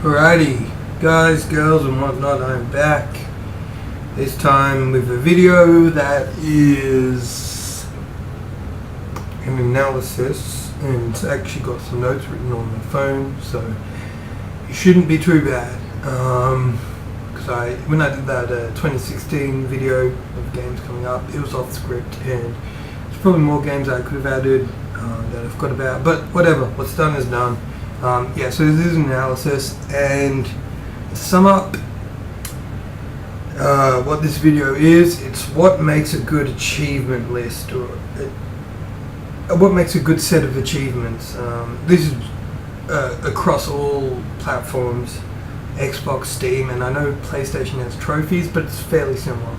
Alrighty, guys, girls, and whatnot, I'm back. This time with a video that is an analysis, and it's actually got some notes written on my phone, so it shouldn't be too bad. Because when I did that 2016 video of games coming up, it was off script, and there's probably more games I could have added that I forgot about, but whatever, what's done is done. Yeah, so this is an analysis, and to sum up what this video is, it's what makes a good achievement list, or what makes a good set of achievements. This is across all platforms, Xbox, Steam, and I know PlayStation has trophies, but it's fairly similar.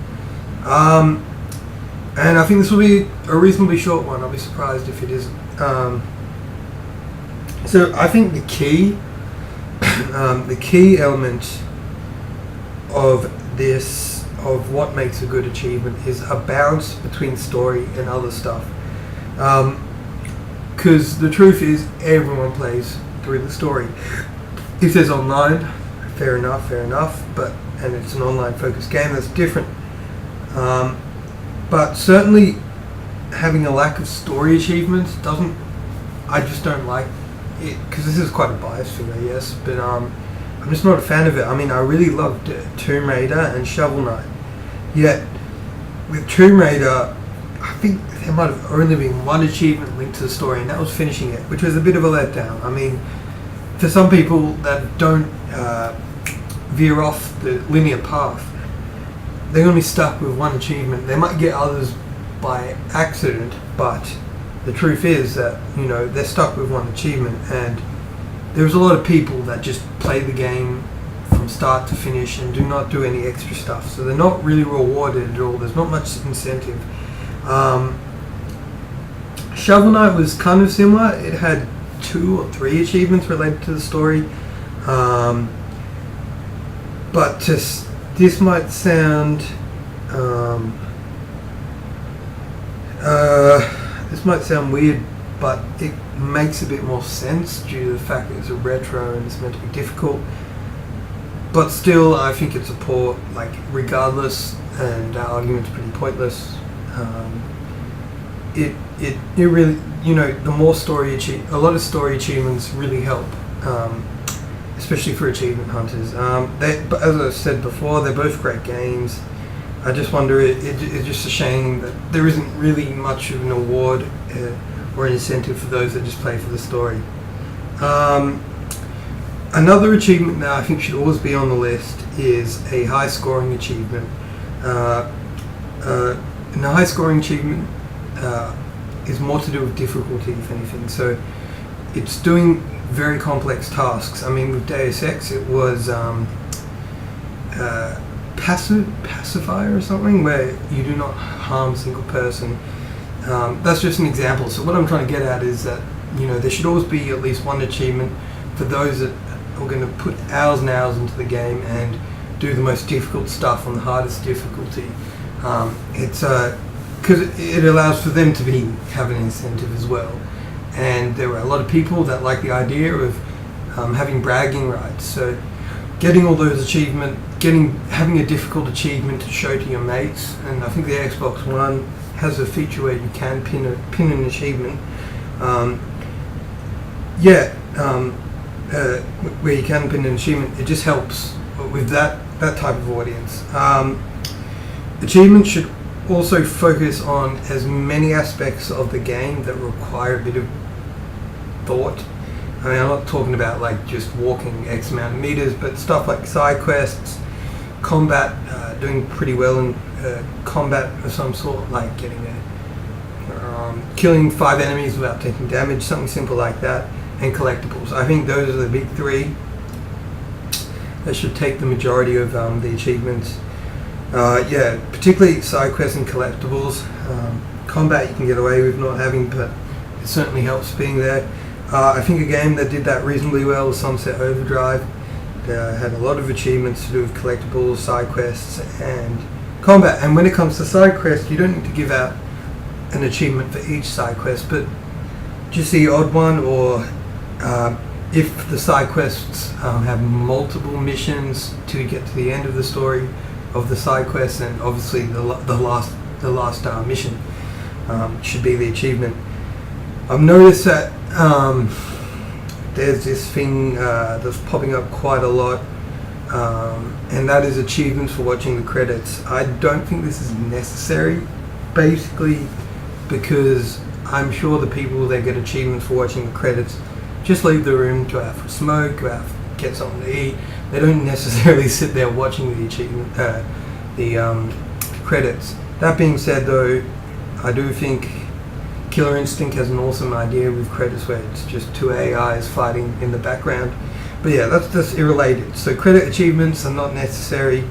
And I think this will be a reasonably short one. I'll be surprised if it isn't. So I think the key element of this, of what makes a good achievement, is a balance between story and other stuff. Because the truth is, everyone plays through the story. If there's online, fair enough, and it's an online focused game, that's different. But certainly having a lack of story achievements I just don't like it, because this is quite a biased thing, I guess, but I'm just not a fan of it. I mean, I really loved Tomb Raider and Shovel Knight, yet with Tomb Raider, I think there might have only been one achievement linked to the story, and that was finishing it, which was a bit of a letdown. I mean, for some people that don't veer off the linear path, they're going to be stuck with one achievement. They might get others by accident, but the truth is that, you know, they're stuck with one achievement, and there's a lot of people that just play the game from start to finish and do not do any extra stuff, so they're not really rewarded at all. There's not much incentive. Shovel Knight was kind of similar. It had 2 or 3 achievements related to the story, but this might sound weird, but it makes a bit more sense due to the fact that it's a retro and it's meant to be difficult. But still, I think it's a poor, regardless, and that argument's pretty pointless. It really, the more a lot of story achievements really help, especially for achievement hunters. But as I said before, they're both great games. I just wonder, it's just a shame that there isn't really much of an award or an incentive for those that just play for the story. Another achievement that I think should always be on the list is a high scoring achievement. And a high scoring achievement is more to do with difficulty, if anything. So it's doing very complex tasks. I mean, with Deus Ex, it was pacifier or something, where you do not harm a single person. That's just an example. So what I'm trying to get at is that, there should always be at least one achievement for those that are going to put hours and hours into the game and do the most difficult stuff on the hardest difficulty. It's because it allows for them to have an incentive as well. And there are a lot of people that like the idea of having bragging rights. So getting all those achievements, having a difficult achievement to show to your mates, and I think the Xbox One has a feature where you can pin an achievement. Where you can pin an achievement, it just helps with that type of audience. Achievements should also focus on as many aspects of the game that require a bit of thought. I mean, I'm not talking about just walking X amount of meters, but stuff like side quests, combat, doing pretty well in combat of some sort, like killing 5 enemies without taking damage, something simple like that, and collectibles. I think those are the big 3 that should take the majority of the achievements. Particularly side quests and collectibles. Combat you can get away with not having, but it certainly helps being there. I think a game that did that reasonably well was Sunset Overdrive. Had a lot of achievements to do with collectibles, side quests, and combat. And when it comes to side quests, you don't need to give out an achievement for each side quest, but just the odd one, or if the side quests have multiple missions to get to the end of the story of the side quest, and obviously the last mission should be the achievement. I've noticed that there's this thing that's popping up quite a lot, and that is achievements for watching the credits. I don't think this is necessary, basically because I'm sure the people that get achievements for watching the credits just leave the room, go out for a smoke, go out, get something to eat. They don't necessarily sit there watching the achievement, the credits. That being said, though, I do think Killer Instinct has an awesome idea with credits where it's just two AIs fighting in the background. But yeah, that's just irrelated. So credit achievements are not necessary.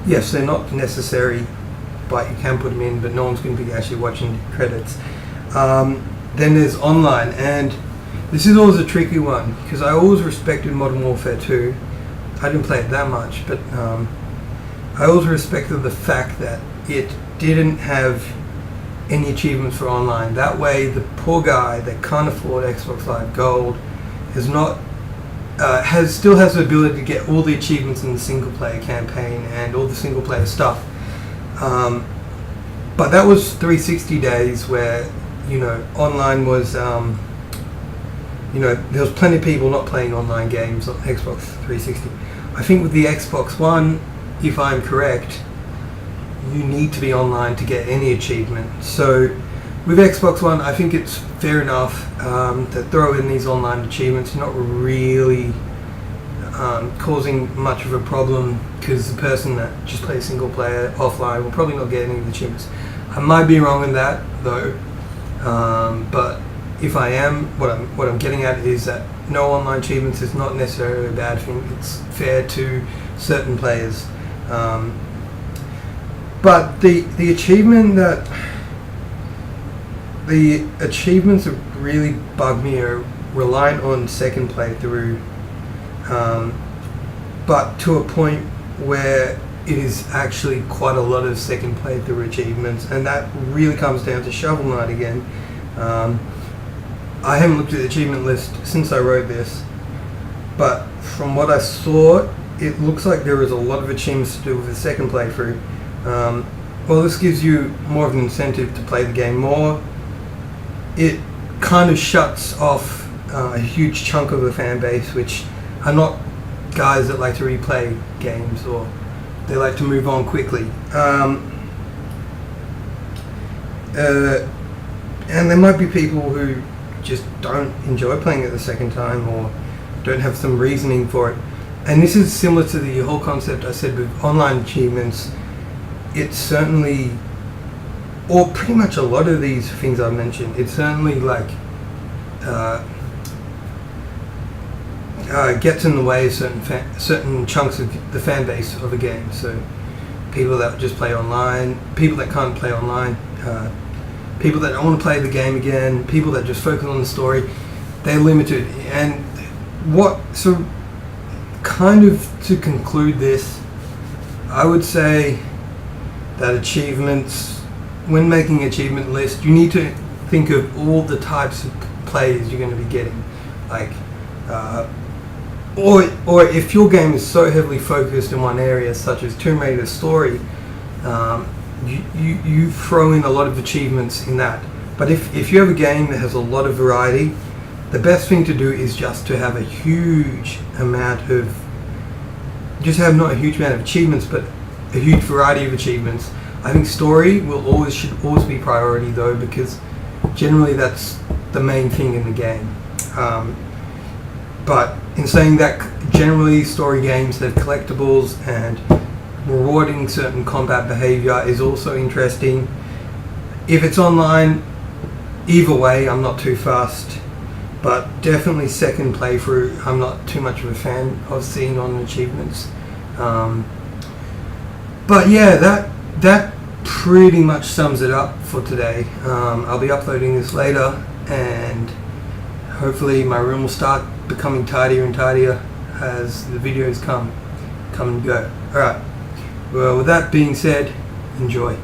Yes, they're not necessary, but you can put them in, but no one's going to be actually watching the credits. Then there's online, and this is always a tricky one because I always respected Modern Warfare 2. I didn't play it that much, but I always respected the fact that it didn't have any achievements for online. That way, the poor guy that can't afford Xbox Live Gold is not still has the ability to get all the achievements in the single player campaign and all the single player stuff. But that was 360 days where, you know, online was, you know, there was plenty of people not playing online games on Xbox 360. I think with the Xbox One, if I'm correct, you need to be online to get any achievement. So with Xbox One, I think it's fair enough to throw in these online achievements. You're not really causing much of a problem because the person that just plays single player offline will probably not get any of the achievements. I might be wrong in that though, but if I am, what I'm getting at is that no online achievements is not necessarily a bad thing. It's fair to certain players. But the achievements that really bug me are reliant on second playthrough, but to a point where it is actually quite a lot of second playthrough achievements, and that really comes down to Shovel Knight again. I haven't looked at the achievement list since I wrote this, but from what I saw, it looks like there is a lot of achievements to do with the second playthrough. Well, this gives you more of an incentive to play the game more. It kind of shuts off a huge chunk of the fan base, which are not guys that like to replay games, or they like to move on quickly. And there might be people who just don't enjoy playing it the second time or don't have some reasoning for it. And this is similar to the whole concept I said with online achievements. It's certainly, or pretty much a lot of these things I've mentioned, it's certainly like gets in the way of certain chunks of the fan base of a game. So people that just play online, people that can't play online, people that don't want to play the game again, people that just focus on the story, they're limited. And so kind of to conclude this, I would say that achievements, when making an achievement list, you need to think of all the types of players you're going to be getting. Like, or if your game is so heavily focused in one area, such as Tomb Raider story, you throw in a lot of achievements in that. But if you have a game that has a lot of variety, the best thing to do is just to have not a huge amount of achievements, but a huge variety of achievements. I think story should always be priority though, because generally that's the main thing in the game. But in saying that, generally story games that have collectibles and rewarding certain combat behavior is also interesting. If it's online, either way, I'm not too fussed. But definitely second playthrough, I'm not too much of a fan of seeing on achievements. But yeah, that pretty much sums it up for today. I'll be uploading this later, and hopefully my room will start becoming tidier and tidier as the videos come and go. Alright, well, with that being said, enjoy.